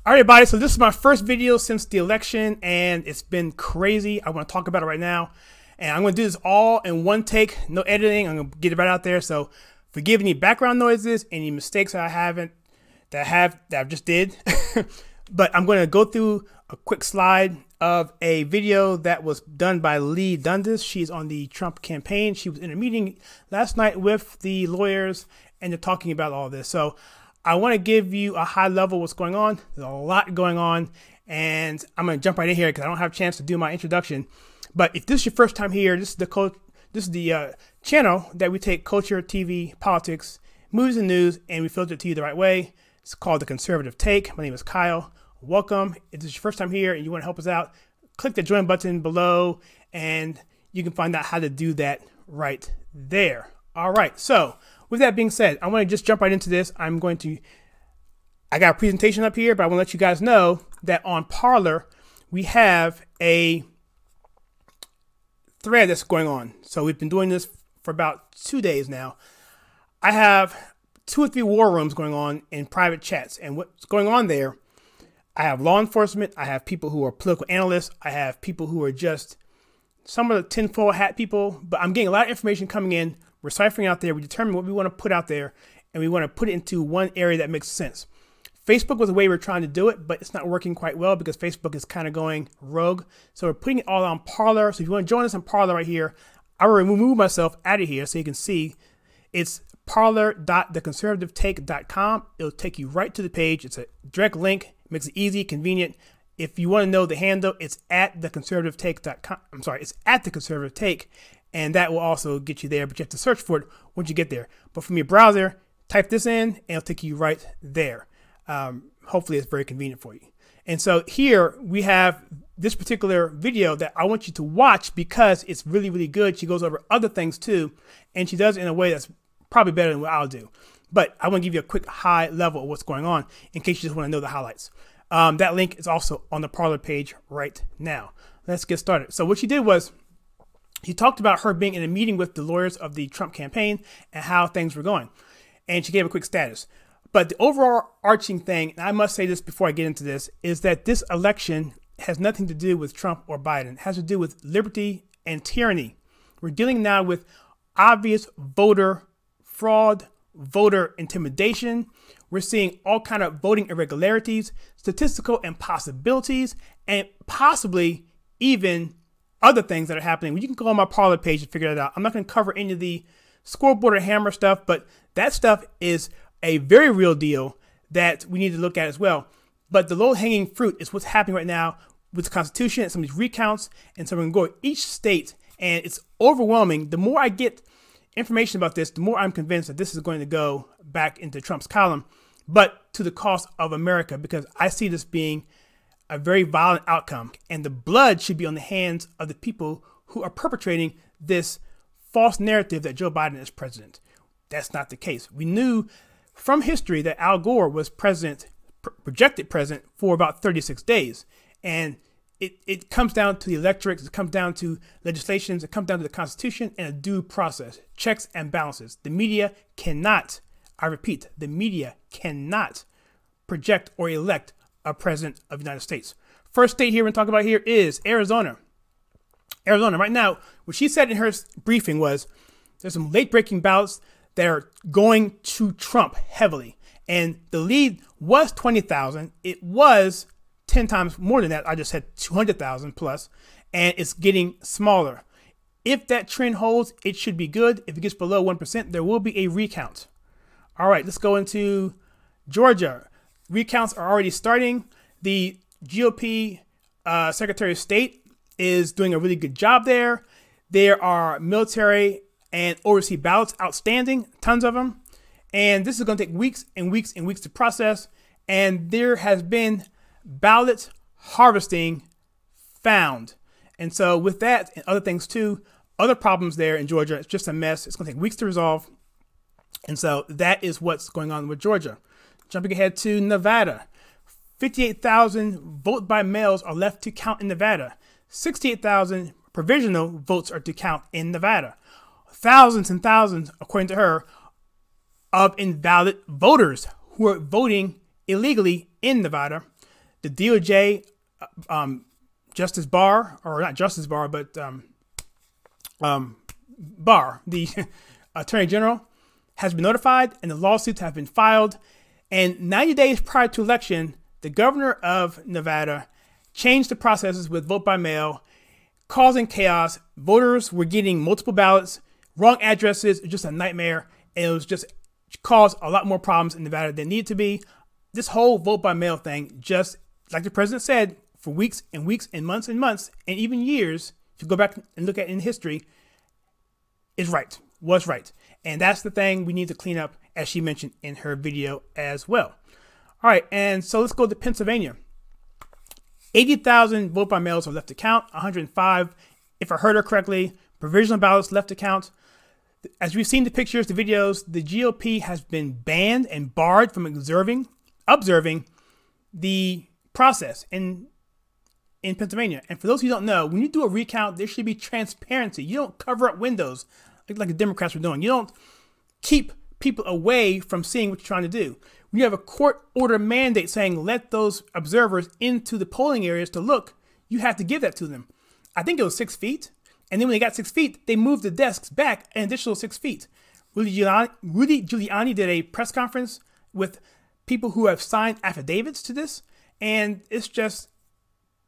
All right, everybody, so this is my first video since the election, and it's been crazy. I want to talk about it right now, and I'm going to do this all in one take, no editing. I'm going to get it right out there, so forgive any background noises, any mistakes that I just did. But I'm going to go through a quick slide of a video that was done by Lee Dundas. She's on the Trump campaign. She was in a meeting last night with the lawyers, and they're talking about all this. So I want to give you a high level what's going on. There's a lot going on, and I'm going to jump right in here because I don't have a chance to do my introduction. But if this is your first time here, this is the channel that we take culture, TV, politics, movies, and news, and we filter it to you the right way. It's called The Conservative Take. My name is Kyle. Welcome. If this is your first time here and you want to help us out, click the join button below, and you can find out how to do that right there. All right, so with that being said, I want to just jump right into this. I got a presentation up here, but I want to let you guys know that on Parler, we have a thread that's going on. So we've been doing this for about 2 days now. I have 2 or 3 war rooms going on in private chats. And what's going on there, I have law enforcement, I have people who are political analysts, I have people who are just some of the tinfoil hat people, but I'm getting a lot of information coming in. We're ciphering out there. We determine what we want to put out there, and we want to put it into one area that makes sense. Facebook was the way we're trying to do it, but it's not working quite well because Facebook is kind of going rogue. So we're putting it all on Parler. So if you want to join us on Parler right here, I will remove myself out of here so you can see. It's parler.theconservativetake.com. It'll take you right to the page. It's a direct link. It makes it easy, convenient. If you want to know the handle, it's at theconservativetake.com. I'm sorry, it's at theconservativetake. And that will also get you there, but you have to search for it once you get there. But from your browser, type this in, and it'll take you right there. Hopefully, it's very convenient for you. And so here we have this particular video that I want you to watch because it's really, really good. She goes over other things too, and she does it in a way that's probably better than what I'll do. But I want to give you a quick high level of what's going on in case you just want to know the highlights. That link is also on the Parler page right now. Let's get started. So what she did was, she talked about her being in a meeting with the lawyers of the Trump campaign and how things were going. And she gave a quick status. But the overall arching thing, and I must say this before I get into this, is that this election has nothing to do with Trump or Biden. It has to do with liberty and tyranny. We're dealing now with obvious voter fraud, voter intimidation. We're seeing all kind of voting irregularities, statistical impossibilities, and possibly even other things that are happening. You can go on my Parler page and figure that out. I'm not going to cover any of the scoreboard or hammer stuff, but that stuff is a very real deal that we need to look at as well. But the low-hanging fruit is what's happening right now with the Constitution and some of these recounts. And so we're going to go to each state, and it's overwhelming. The more I get information about this, the more I'm convinced that this is going to go back into Trump's column, but to the cost of America, because I see this being a very violent outcome, and the blood should be on the hands of the people who are perpetrating this false narrative that Joe Biden is president. That's not the case. We knew from history that Al Gore was president, projected president, for about 36 days. And it comes down to the electorate, it comes down to legislations, it comes down to the Constitution and a due process, checks and balances. The media cannot, I repeat, the media cannot project or elect a president of the United States. First state here we're going to talk about here is Arizona. Arizona, right now, what she said in her briefing was there's some late breaking ballots that are going to Trump heavily. And the lead was 20,000. It was 10 times more than that. I just said 200,000 plus, and it's getting smaller. If that trend holds, it should be good. If it gets below 1%, there will be a recount. All right, let's go into Georgia. Recounts are already starting. The GOP Secretary of State is doing a really good job there. There are military and overseas ballots outstanding, tons of them. And this is going to take weeks and weeks and weeks to process. And there has been ballot harvesting found. And so with that and other things too, other problems there in Georgia, it's just a mess. It's going to take weeks to resolve. And so that is what's going on with Georgia. Jumping ahead to Nevada, 58,000 vote by mails are left to count in Nevada. 68,000 provisional votes are to count in Nevada. Thousands and thousands, according to her, of invalid voters who are voting illegally in Nevada. the DOJ, Justice Barr, or not Justice Barr, but Barr, the Attorney General, has been notified and the lawsuits have been filed. And 90 days prior to election, the governor of Nevada changed the processes with vote by mail, causing chaos. Voters were getting multiple ballots, wrong addresses, just a nightmare. And it was just caused a lot more problems in Nevada than needed to be. This whole vote by mail thing, just like the president said, for weeks and weeks and months, and even years, if you go back and look at it in history, was right. And that's the thing we need to clean up, as she mentioned in her video as well. All right, and so let's go to Pennsylvania. 80,000 vote by mails are left to count, 105, if I heard her correctly, provisional ballots left to count. As we've seen the pictures, the videos, the GOP has been banned and barred from observing the process in Pennsylvania. And for those who don't know, when you do a recount, there should be transparency. You don't cover up windows like the Democrats were doing. You don't keep people away from seeing what you're trying to do. When you have a court order mandate saying let those observers into the polling areas to look, you have to give that to them. I think it was 6 feet. And then when they got 6 feet, they moved the desks back an additional 6 feet. Rudy Giuliani did a press conference with people who have signed affidavits to this. And it's just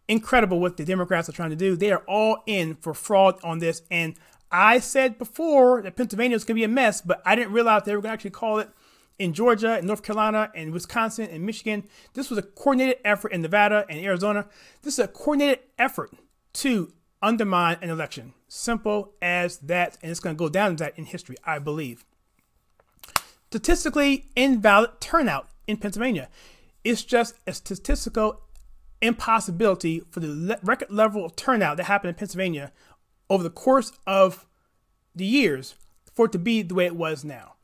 incredible what the Democrats are trying to do. They are all in for fraud on this. And I said before that Pennsylvania was going to be a mess, but I didn't realize they were going to actually call it in Georgia and North Carolina and Wisconsin and Michigan. This was a coordinated effort in Nevada and Arizona. This is a coordinated effort to undermine an election. Simple as that. And it's going to go down to that in history, I believe. Statistically invalid turnout in Pennsylvania. It's just a statistical impossibility for the record level of turnout that happened in Pennsylvania over the course of the years for it to be the way it was now.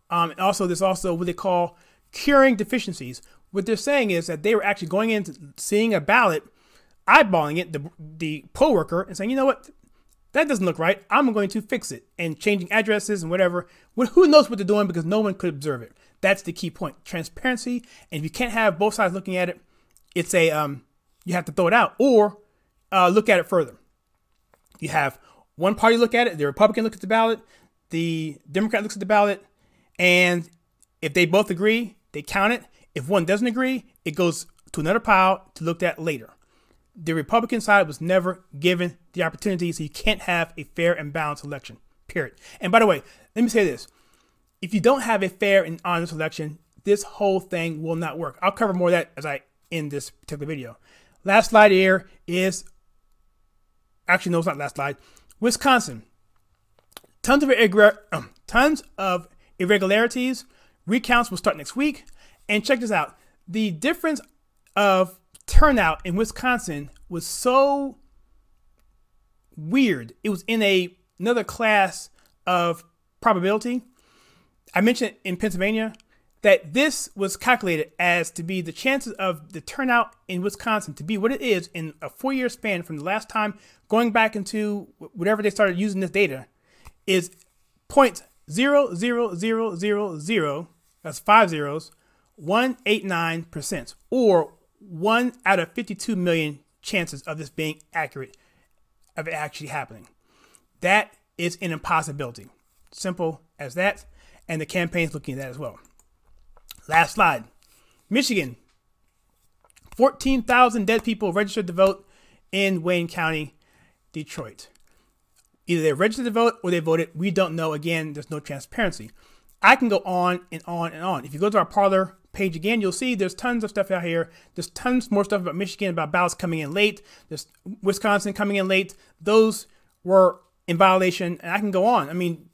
And also, there's also what they call curing deficiencies. What they're saying is that they were actually going into seeing a ballot, eyeballing it, the poll worker, and saying, you know what, that doesn't look right. I'm going to fix it, and changing addresses and whatever. Who knows what they're doing because no one could observe it. That's the key point. Transparency. And if you can't have both sides looking at it, it's a you have to throw it out or look at it further. You have one party look at it, the Republican looks at the ballot, the Democrat looks at the ballot, and if they both agree, they count it. If one doesn't agree, it goes to another pile to look at later. The Republican side was never given the opportunity, so you can't have a fair and balanced election, period. And by the way, let me say this. If you don't have a fair and honest election, this whole thing will not work. I'll cover more of that as I end this particular video. Last slide here is, actually, no, it's not last slide. Wisconsin. Tons of irregularities. Recounts will start next week. And check this out. The difference of turnout in Wisconsin was so weird. It was in another class of probability. I mentioned in Pennsylvania that this was calculated as to be the chances of the turnout in Wisconsin to be what it is in a 4-year span from the last time going back into whatever they started using this data is 0.00000, that's 5 zeros, 189%, or 1 out of 52 million chances of this being accurate, of it actually happening. That is an impossibility. Simple as that. And the campaign's looking at that as well. Last slide. Michigan. 14,000 dead people registered to vote in Wayne County, Detroit. Either they registered to vote or they voted. We don't know. Again, there's no transparency. I can go on and on and on. If you go to our Parler page again, you'll see there's tons of stuff out here. There's tons more stuff about Michigan, about ballots coming in late. There's Wisconsin coming in late. Those were in violation, and I can go on. I mean,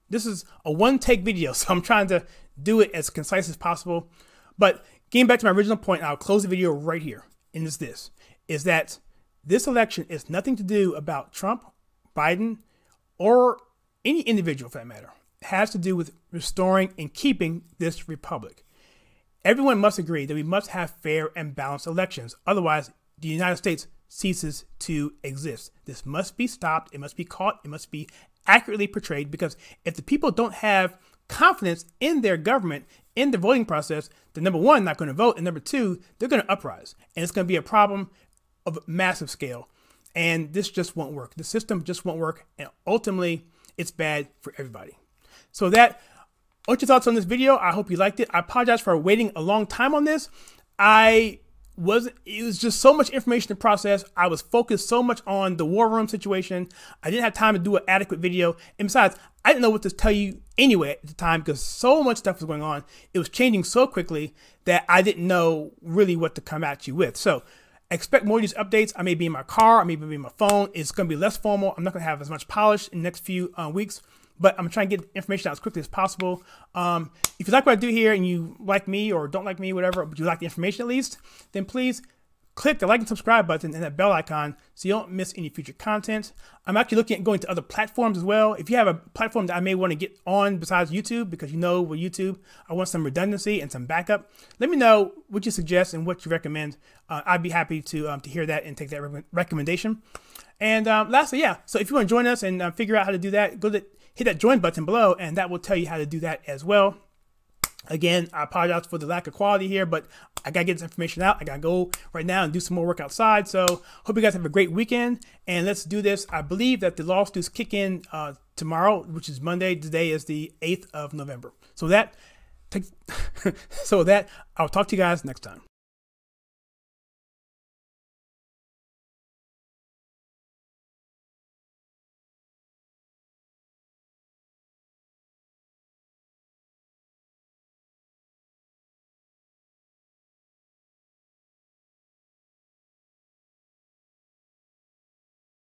this is a one-take video, so I'm trying to do it as concise as possible. But getting back to my original point, I'll close the video right here. And it's this, is that this election is nothing to do about Trump, Biden, or any individual for that matter. It has to do with restoring and keeping this republic. Everyone must agree that we must have fair and balanced elections. Otherwise, the United States ceases to exist. This must be stopped. It must be caught. It must be accurately portrayed, because if the people don't have confidence in their government, in the voting process, they're number one, not going to vote, and number two, they're going to uprise. And it's going to be a problem of massive scale. And this just won't work. The system just won't work. And ultimately, it's bad for everybody. So what's your thoughts on this video? I hope you liked it. I apologize for waiting a long time on this. It was just so much information to process. I was focused so much on the war room situation. I didn't have time to do an adequate video. And besides, I didn't know what to tell you anyway at the time because so much stuff was going on. It was changing so quickly that I didn't know really what to come at you with. So expect more of these updates. I may be in my car. I may be in my phone. It's going to be less formal. I'm not going to have as much polish in the next few weeks. But I'm trying to get information out as quickly as possible. If you like what I do here and you like me or don't like me, whatever, but you like the information at least, then please click the like and subscribe button and that bell icon so you don't miss any future content. I'm actually looking at going to other platforms as well. If you have a platform that I may want to get on besides YouTube, because you know with YouTube, I want some redundancy and some backup, let me know what you suggest and what you recommend. I'd be happy to hear that and take that recommendation. And lastly, yeah, so if you want to join us and figure out how to do that, hit that join button below, and that will tell you how to do that as well. Again, I apologize for the lack of quality here, but I got to get this information out. I got to go right now and do some more work outside. So hope you guys have a great weekend, and let's do this. I believe that the lawsuits kick in tomorrow, which is Monday. Today is the 8th of November. So I'll talk to you guys next time.